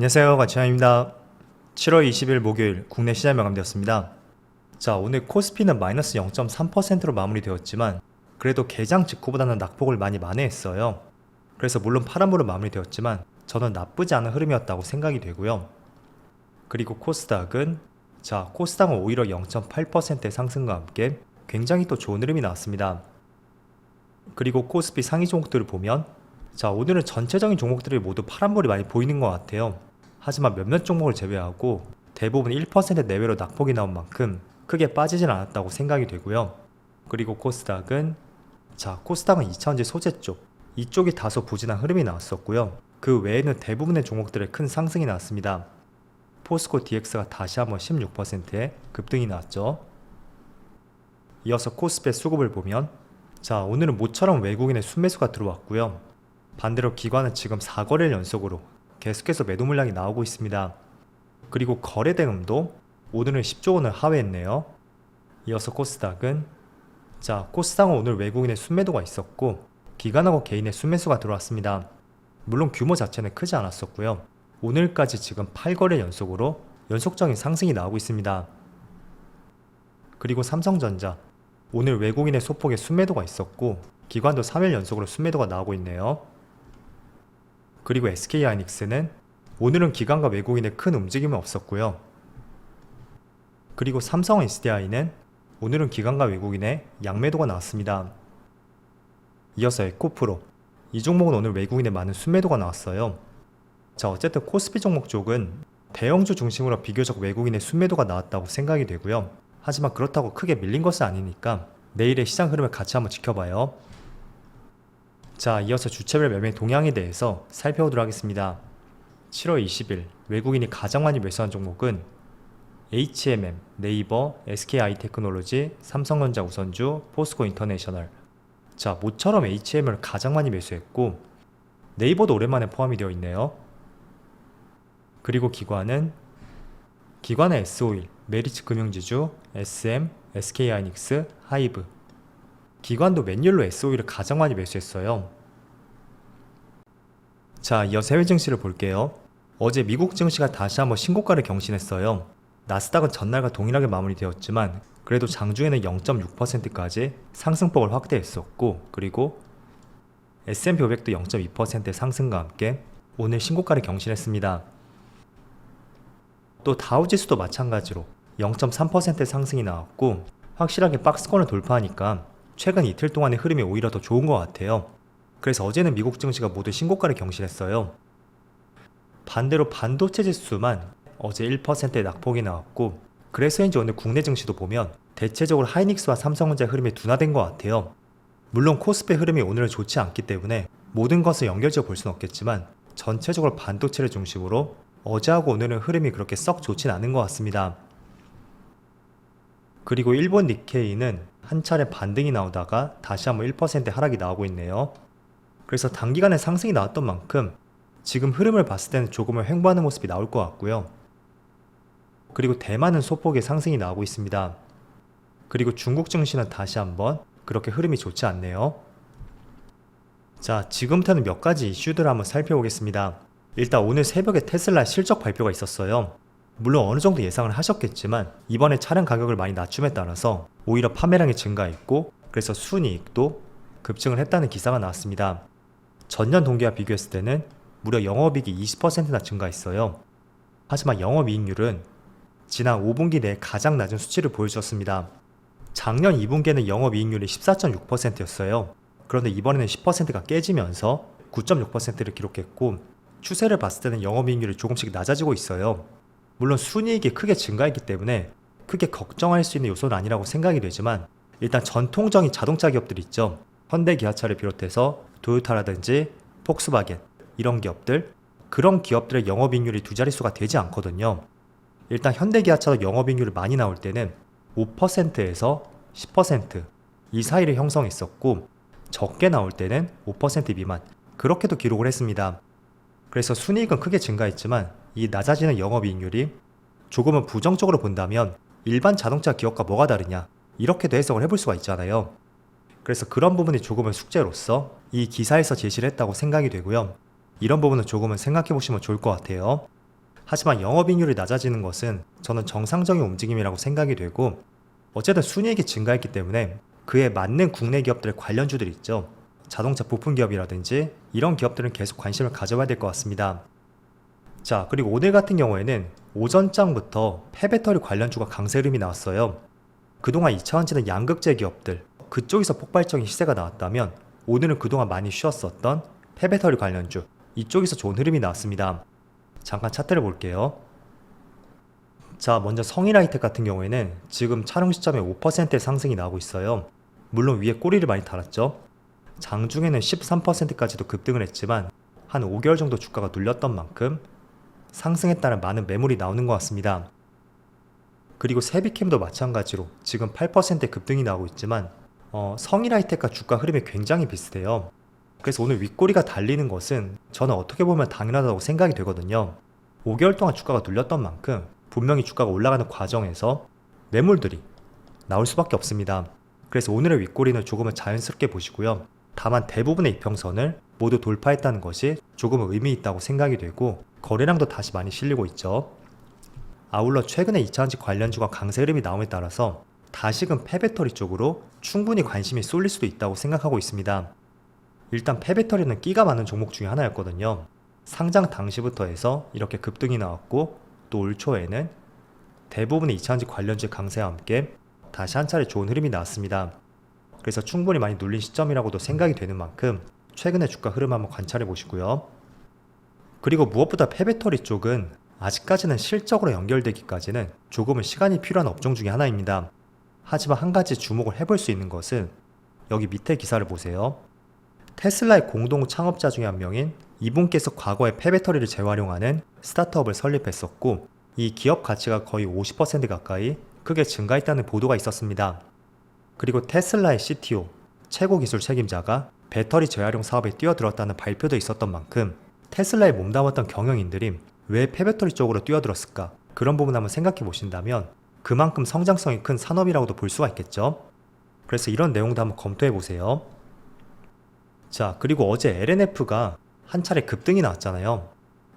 안녕하세요, 가치환입니다. 7월 20일 목요일 국내 시장이 마감되었습니다. 자, 오늘 코스피는 마이너스 0.3%로 마무리되었지만 그래도 개장 직후보다는 낙폭을 많이 만회했어요. 그래서 물론 파란불로 마무리되었지만 저는 나쁘지 않은 흐름이었다고 생각이 되고요. 그리고 코스닥은 코스닥은 오히려 0.8%의 상승과 함께 굉장히 또 좋은 흐름이 나왔습니다. 그리고 코스피 상위 종목들을 보면 오늘은 전체적인 종목들이 모두 파란불이 많이 보이는 것 같아요. 하지만 몇몇 종목을 제외하고 대부분 1% 내외로 낙폭이 나온 만큼 크게 빠지진 않았다고 생각이 되고요. 그리고 코스닥은 2차전지 소재 쪽, 이쪽이 다소 부진한 흐름이 나왔었고요. 그 외에는 대부분의 종목들의 큰 상승이 나왔습니다. 포스코 DX가 다시 한번 16%의 급등이 나왔죠. 이어서 코스피의 수급을 보면 오늘은 모처럼 외국인의 순매수가 들어왔고요. 반대로 기관은 지금 4거래일 연속으로 계속해서 매도 물량이 나오고 있습니다. 그리고 거래 대금도 오늘은 10조 원을 하회했네요. 이어서 코스닥은 오늘 외국인의 순매도가 있었고 기관하고 개인의 순매수가 들어왔습니다. 물론 규모 자체는 크지 않았었고요. 오늘까지 지금 8거래 연속으로 연속적인 상승이 나오고 있습니다. 그리고 삼성전자, 오늘 외국인의 소폭의 순매도가 있었고 기관도 3일 연속으로 순매도가 나오고 있네요. 그리고 SK하이닉스는 오늘은 기관과 외국인의 큰 움직임은 없었고요. 그리고 삼성 SDI는 오늘은 기관과 외국인의 양매도가 나왔습니다. 이어서 에코프로, 이 종목은 오늘 외국인의 많은 순매도가 나왔어요. 어쨌든 코스피 종목 쪽은 대형주 중심으로 비교적 외국인의 순매도가 나왔다고 생각이 되고요. 하지만 그렇다고 크게 밀린 것은 아니니까 내일의 시장 흐름을 같이 한번 지켜봐요. 이어서 주체별 매매 동향에 대해서 살펴보도록 하겠습니다. 7월 20일 외국인이 가장 많이 매수한 종목은 HMM, 네이버, SK하이테크놀로지, 삼성전자 우선주, 포스코 인터내셔널. 모처럼 HMM을 가장 많이 매수했고 네이버도 오랜만에 포함이 되어 있네요. 그리고 기관의 S-오일, 메리츠 금융지주, SM, SK하이닉스, 하이브. 기관도 맨율로 S-오일을 가장 많이 매수했어요. 이어서 해외 증시를 볼게요. 어제 미국 증시가 다시 한번 신고가를 경신했어요. 나스닥은 전날과 동일하게 마무리되었지만 그래도 장중에는 0.6%까지 상승폭을 확대했었고, 그리고 S&P 500도 0.2%의 상승과 함께 오늘 신고가를 경신했습니다. 또 다우지수도 마찬가지로 0.3%의 상승이 나왔고 확실하게 박스권을 돌파하니까 최근 이틀 동안의 흐름이 오히려 더 좋은 것 같아요. 그래서 어제는 미국 증시가 모두 신고가를 경신했어요. 반대로 반도체 지수만 어제 1%의 낙폭이 나왔고 그래서인지 오늘 국내 증시도 보면 대체적으로 하이닉스와 삼성전자의 흐름이 둔화된 것 같아요. 물론 코스피 흐름이 오늘은 좋지 않기 때문에 모든 것을 연결지어 볼 수는 없겠지만 전체적으로 반도체를 중심으로 어제하고 오늘은 흐름이 그렇게 썩 좋진 않은 것 같습니다. 그리고 일본 니케이는 한 차례 반등이 나오다가 다시 한번 1% 하락이 나오고 있네요. 그래서 단기간에 상승이 나왔던 만큼 지금 흐름을 봤을 때는 조금은 횡보하는 모습이 나올 것 같고요. 그리고 대만은 소폭의 상승이 나오고 있습니다. 그리고 중국 증시는 다시 한번 그렇게 흐름이 좋지 않네요. 지금부터는 몇 가지 이슈들을 한번 살펴보겠습니다. 일단 오늘 새벽에 테슬라 실적 발표가 있었어요. 물론 어느 정도 예상을 하셨겠지만 이번에 차량 가격을 많이 낮춤에 따라서 오히려 판매량이 증가했고 그래서 순이익도 급증을 했다는 기사가 나왔습니다. 전년 동기와 비교했을 때는 무려 영업이익이 20%나 증가했어요. 하지만 영업이익률은 지난 5분기 내에 가장 낮은 수치를 보여주었습니다. 작년 2분기에는 영업이익률이 14.6%였어요. 그런데 이번에는 10%가 깨지면서 9.6%를 기록했고 추세를 봤을 때는 영업이익률이 조금씩 낮아지고 있어요. 물론 순이익이 크게 증가했기 때문에 크게 걱정할 수 있는 요소는 아니라고 생각이 되지만 일단 전통적인 자동차 기업들 있죠. 현대기아차를 비롯해서 도요타라든지 폭스바겐 이런 기업들, 그런 기업들의 영업이익률이 두 자릿수가 되지 않거든요. 일단 현대기아차도 영업이익률이 많이 나올 때는 5%에서 10% 이 사이를 형성했었고 적게 나올 때는 5% 미만 그렇게도 기록을 했습니다. 그래서 순이익은 크게 증가했지만 이 낮아지는 영업이익률이 조금은 부정적으로 본다면 일반 자동차 기업과 뭐가 다르냐 이렇게도 해석을 해볼 수가 있잖아요. 그래서 그런 부분이 조금은 숙제로서 이 기사에서 제시를 했다고 생각이 되고요. 이런 부분은 조금은 생각해 보시면 좋을 것 같아요. 하지만 영업이익률이 낮아지는 것은 저는 정상적인 움직임이라고 생각이 되고, 어쨌든 순이익이 증가했기 때문에 그에 맞는 국내 기업들의 관련주들 있죠. 자동차 부품 기업이라든지 이런 기업들은 계속 관심을 가져봐야 될 것 같습니다. 자, 그리고 오늘 같은 경우에는 오전장부터 폐배터리 관련주가 강세 흐름이 나왔어요. 그동안 2차전지는 양극재 기업들, 그쪽에서 폭발적인 시세가 나왔다면 오늘은 그동안 많이 쉬었었던 폐배터리 관련주, 이쪽에서 좋은 흐름이 나왔습니다. 잠깐 차트를 볼게요. 자, 먼저 성일하이텍 같은 경우에는 지금 촬영 시점에 5%의 상승이 나오고 있어요. 물론 위에 꼬리를 많이 달았죠. 장중에는 13%까지도 급등을 했지만 한 5개월 정도 주가가 눌렸던 만큼 상승에 따른 많은 매물이 나오는 것 같습니다. 그리고 세비캠도 마찬가지로 지금 8%의 급등이 나오고 있지만 성일하이텍과 주가 흐름이 굉장히 비슷해요. 그래서 오늘 윗꼬리가 달리는 것은 저는 어떻게 보면 당연하다고 생각이 되거든요. 5개월 동안 주가가 눌렸던 만큼 분명히 주가가 올라가는 과정에서 매물들이 나올 수밖에 없습니다. 그래서 오늘의 윗꼬리는 조금은 자연스럽게 보시고요. 다만 대부분의 이평선을 모두 돌파했다는 것이 조금은 의미 있다고 생각이 되고, 거래량도 다시 많이 실리고 있죠. 아울러 최근에 2차전지 관련주가 강세 흐름이 나옴에 따라서 다시금 폐배터리 쪽으로 충분히 관심이 쏠릴 수도 있다고 생각하고 있습니다. 일단 폐배터리는 끼가 많은 종목 중에 하나였거든요. 상장 당시부터 해서 이렇게 급등이 나왔고, 또 올 초에는 대부분의 2차전지 관련주의 강세와 함께 다시 한 차례 좋은 흐름이 나왔습니다. 그래서 충분히 많이 눌린 시점이라고도 생각이 되는 만큼 최근의 주가 흐름 한번 관찰해 보시고요. 그리고 무엇보다 폐배터리 쪽은 아직까지는 실적으로 연결되기까지는 조금은 시간이 필요한 업종 중에 하나입니다. 하지만 한 가지 주목을 해볼 수 있는 것은 여기 밑에 기사를 보세요. 테슬라의 공동 창업자 중에 한 명인 이분께서 과거에 폐배터리를 재활용하는 스타트업을 설립했었고, 이 기업 가치가 거의 50% 가까이 크게 증가했다는 보도가 있었습니다. 그리고 테슬라의 CTO, 최고 기술 책임자가 배터리 재활용 사업에 뛰어들었다는 발표도 있었던 만큼 테슬라에 몸담았던 경영인들이 왜 폐배터리 쪽으로 뛰어들었을까? 그런 부분 한번 생각해 보신다면 그만큼 성장성이 큰 산업이라고도 볼 수가 있겠죠. 그래서 이런 내용도 한번 검토해 보세요. 자, 그리고 어제 LNF가 한 차례 급등이 나왔잖아요.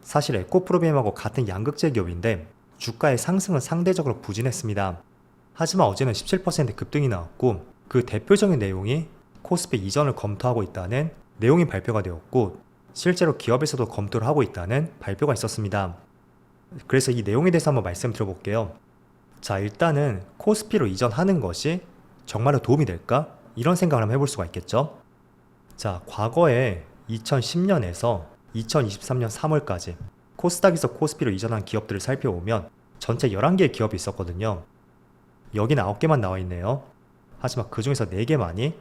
사실 에코프로비엠하고 같은 양극재 기업인데 주가의 상승은 상대적으로 부진했습니다. 하지만 어제는 17% 급등이 나왔고, 그 대표적인 내용이 코스피 이전을 검토하고 있다는 내용이 발표가 되었고, 실제로 기업에서도 검토를 하고 있다는 발표가 있었습니다. 그래서 이 내용에 대해서 한번 말씀드려볼게요. 자, 일단은 코스피로 이전하는 것이 정말로 도움이 될까? 이런 생각을 한번 해볼 수가 있겠죠. 자, 과거에 2010년에서 2023년 3월까지 코스닥에서 코스피로 이전한 기업들을 살펴보면 전체 11개의 기업이 있었거든요. 여기는 9개만 나와 있네요. 하지만 그 중에서 4개만이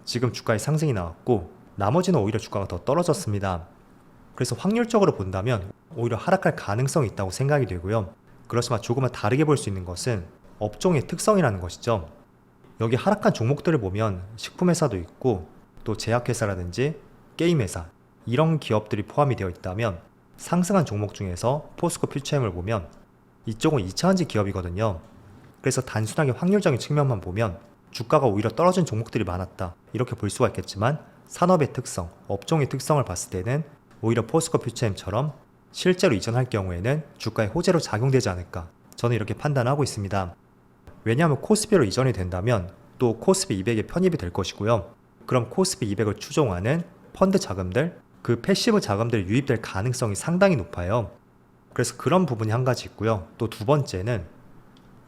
지금 주가의 상승이 나왔고, 나머지는 오히려 주가가 더 떨어졌습니다. 그래서 확률적으로 본다면 오히려 하락할 가능성이 있다고 생각이 되고요. 그렇지만 조금은 다르게 볼 수 있는 것은 업종의 특성이라는 것이죠. 여기 하락한 종목들을 보면 식품회사도 있고, 또 제약회사라든지 게임회사, 이런 기업들이 포함이 되어 있다면 상승한 종목 중에서 포스코 퓨처엠을 보면 이쪽은 2차전지 기업이거든요. 그래서 단순하게 확률적인 측면만 보면 주가가 오히려 떨어진 종목들이 많았다, 이렇게 볼 수가 있겠지만 산업의 특성, 업종의 특성을 봤을 때는 오히려 포스코 퓨처엠처럼 실제로 이전할 경우에는 주가의 호재로 작용되지 않을까, 저는 이렇게 판단하고 있습니다. 왜냐하면 코스피로 이전이 된다면 또 코스피 200에 편입이 될 것이고요. 그럼 코스피 200을 추종하는 펀드 자금들, 그 패시브 자금들이 유입될 가능성이 상당히 높아요. 그래서 그런 부분이 한 가지 있고요. 또 두 번째는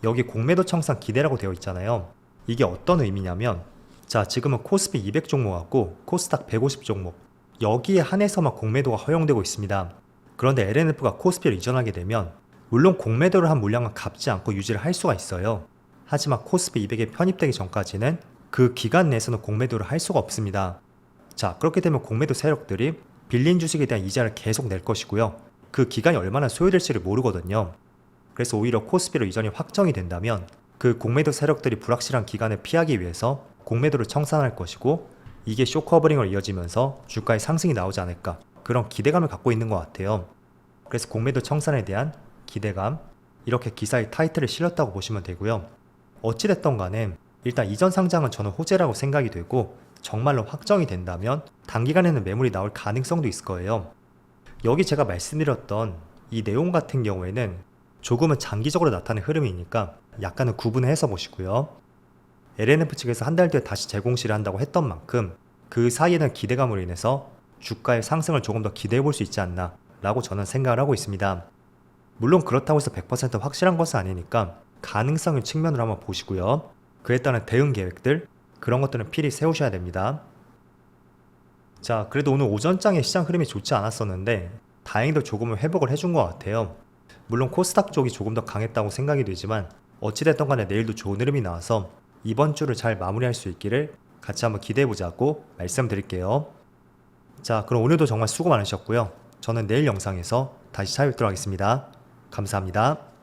여기 공매도 청산 기대라고 되어 있잖아요. 이게 어떤 의미냐면, 자, 지금은 코스피 200 종목하고 코스닥 150 종목, 여기에 한해서만 공매도가 허용되고 있습니다. 그런데 LNF가 코스피를 이전하게 되면 물론 공매도를 한 물량은 갚지 않고 유지를 할 수가 있어요. 하지만 코스피 200에 편입되기 전까지는 그 기간 내에서는 공매도를 할 수가 없습니다. 자, 그렇게 되면 공매도 세력들이 빌린 주식에 대한 이자를 계속 낼 것이고요. 그 기간이 얼마나 소요될지를 모르거든요. 그래서 오히려 코스피로 이전이 확정이 된다면 그 공매도 세력들이 불확실한 기간을 피하기 위해서 공매도를 청산할 것이고, 이게 쇼커버링을 이어지면서 주가의 상승이 나오지 않을까, 그런 기대감을 갖고 있는 것 같아요. 그래서 공매도 청산에 대한 기대감, 이렇게 기사의 타이틀을 실렸다고 보시면 되고요. 어찌됐던 간에 일단 이전 상장은 저는 호재라고 생각이 되고, 정말로 확정이 된다면 단기간에는 매물이 나올 가능성도 있을 거예요. 여기 제가 말씀드렸던 이 내용 같은 경우에는 조금은 장기적으로 나타나는 흐름이니까 약간은 구분해서 보시고요. LNF 측에서 한 달 뒤에 다시 재공시를 한다고 했던 만큼 그 사이에는 기대감으로 인해서 주가의 상승을 조금 더 기대해 볼 수 있지 않나 라고 저는 생각을 하고 있습니다. 물론 그렇다고 해서 100% 확실한 것은 아니니까 가능성의 측면으로 한번 보시고요. 그에 따른 대응 계획들, 그런 것들은 필히 세우셔야 됩니다. 자, 그래도 오늘 오전장의 시장 흐름이 좋지 않았었는데 다행히도 조금은 회복을 해준 것 같아요. 물론 코스닥 쪽이 조금 더 강했다고 생각이 되지만 어찌됐든 간에 내일도 좋은 흐름이 나와서 이번 주를 잘 마무리할 수 있기를 같이 한번 기대해보자고 말씀드릴게요. 자, 그럼 오늘도 정말 수고 많으셨고요. 저는 내일 영상에서 다시 찾아뵙도록 하겠습니다. 감사합니다.